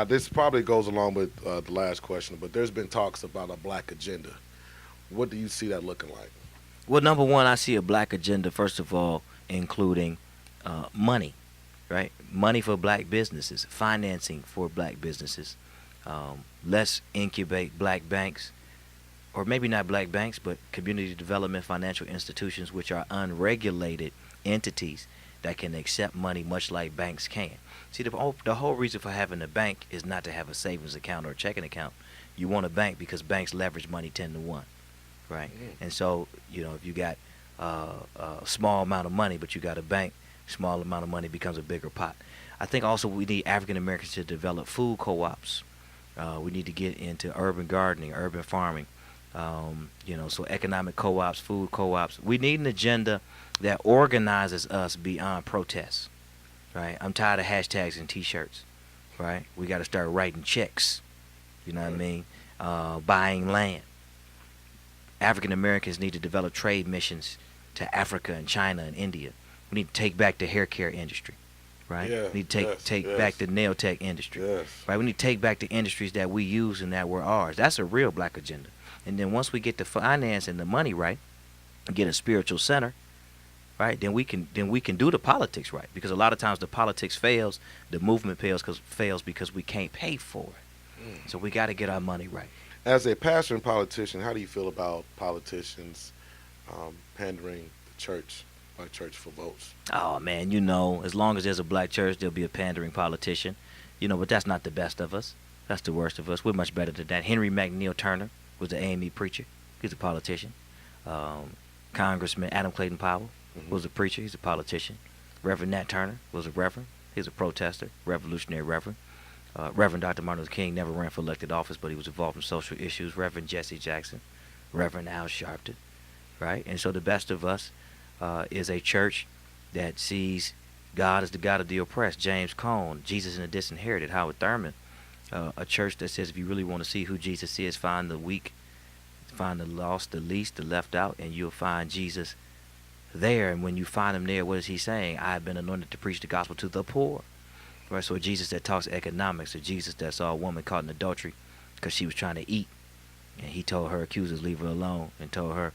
This probably goes along with the last question, but there's been talks about a black agenda. What do you see that looking like? Well, number one, I see a black agenda, first of all, including money, right? Money for black businesses, financing for black businesses. Let's incubate black banks, or maybe not black banks, but community development financial institutions, which are unregulated entities that can accept money much like banks can. See, the whole reason for having a bank is not to have a savings account or a checking account. You want a bank because banks leverage money 10 to 1, right? And so, if you got a small amount of money, but you got a bank, small amount of money becomes a bigger pot. I think also we need African Americans to develop food co-ops. We need to get into urban gardening, urban farming, so economic co-ops, food co-ops. We need an agenda that organizes us beyond protests, right? I'm tired of hashtags and T-shirts, right? We got to start writing checks, you know what I mean? Buying land. African Americans need to develop trade missions to Africa and China and India. We need to take back the hair care industry, right? Yeah, We need to take back the nail tech industry, right? We need to take back the industries that we use and that were ours. That's a real black agenda. And then once we get the finance and the money right, and get a spiritual center, right? Then we can do the politics right. Because a lot of times the politics fails, the movement fails because we can't pay for it. So we got to get our money right. As a pastor and politician, how do you feel about politicians pandering the church, black church, for votes? Oh man, as long as there's a black church, there'll be a pandering politician. But that's not the best of us. That's the worst of us. We're much better than that. Henry McNeil Turner was the AME preacher. He's a politician. Congressman Adam Clayton Powell was a preacher. He's a politician. Reverend Nat Turner was a reverend. He's a protester, revolutionary reverend. Reverend Dr. Martin Luther King never ran for elected office, but he was involved in social issues. Reverend Jesse Jackson, Reverend Al Sharpton, right? And so the best of us is a church that sees God as the God of the oppressed. James Cone, Jesus and the Disinherited, Howard Thurman. A church that says if you really want to see who Jesus is, find the weak, find the lost, the least, the left out, and you'll find Jesus there. And when you find him there, what is he saying? I have been anointed to preach the gospel to the poor. Right, so a Jesus that talks economics, a Jesus that saw a woman caught in adultery because she was trying to eat, and he told her accusers leave her alone and told her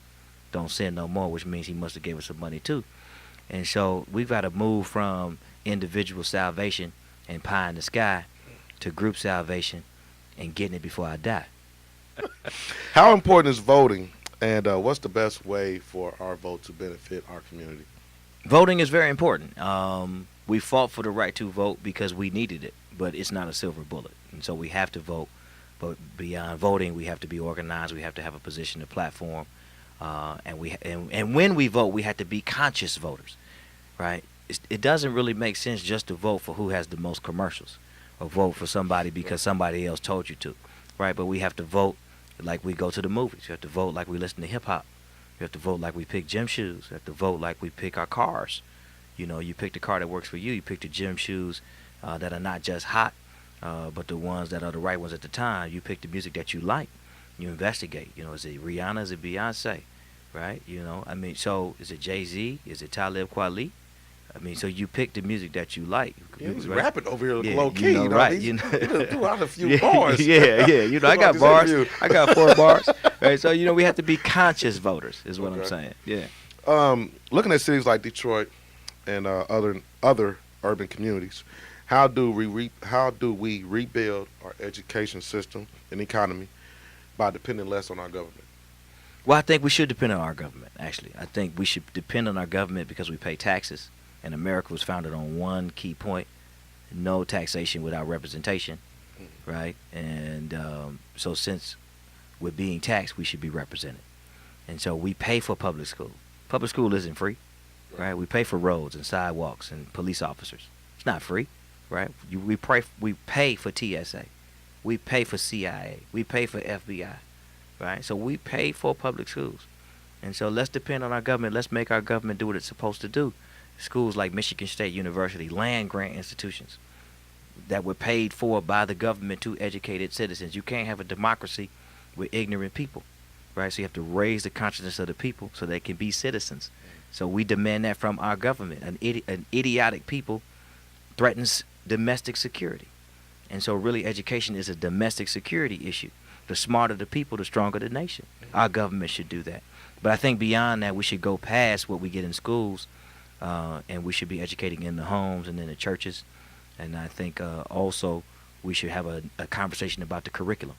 don't sin no more, which means he must have gave her some money too. And so we've got to move from individual salvation and pie in the sky to group salvation and getting it before I die. How important is voting, and what's the best way for our vote to benefit our community? Voting is very important. We fought for the right to vote because we needed it, but it's not a silver bullet. And so we have to vote. But beyond voting, we have to be organized. We have to have a position, a platform. And when we vote, we have to be conscious voters, right? It doesn't really make sense just to vote for who has the most commercials or vote for somebody because somebody else told you to, right? But we have to vote like we go to the movies. You have to vote like we listen to hip-hop. You have to vote like we pick gym shoes. You have to vote like we pick our cars. You pick the car that works for you. You pick the gym shoes that are not just hot, but the ones that are the right ones at the time. You pick the music that you like. You investigate. Is it Rihanna? Is it Beyonce? Right? So is it Jay-Z? Is it Talib Kweli? So you pick the music that you like. He's right? rapping over here Yeah, low key. right? He threw out a few bars. Yeah. I got this bars. interview. I got 4 bars. Right? So we have to be conscious voters. Is what I'm saying. Yeah. Looking at cities like Detroit and other urban communities, how do we rebuild our education system and economy by depending less on our government? Well, I think we should depend on our government, actually. I think we should depend on our government because we pay taxes. And America was founded on one key point: no taxation without representation, right? And so since we're being taxed, we should be represented. And so we pay for public school. Public school isn't free, right? We pay for roads and sidewalks and police officers. It's not free, right? We pay for TSA. We pay for CIA. We pay for FBI, right? So we pay for public schools. And so let's depend on our government. Let's make our government do what it's supposed to do. Schools like Michigan State University, land grant institutions that were paid for by the government to educated citizens. You can't have a democracy with ignorant people, right? So you have to raise the consciousness of the people so they can be citizens. So we demand that from our government. An idiotic people threatens domestic security. And so really education is a domestic security issue. The smarter the people, the stronger the nation. Our government should do that. But I think beyond that, we should go past what we get in schools, and we should be educating in the homes and in the churches. And I think also we should have a conversation about the curriculum.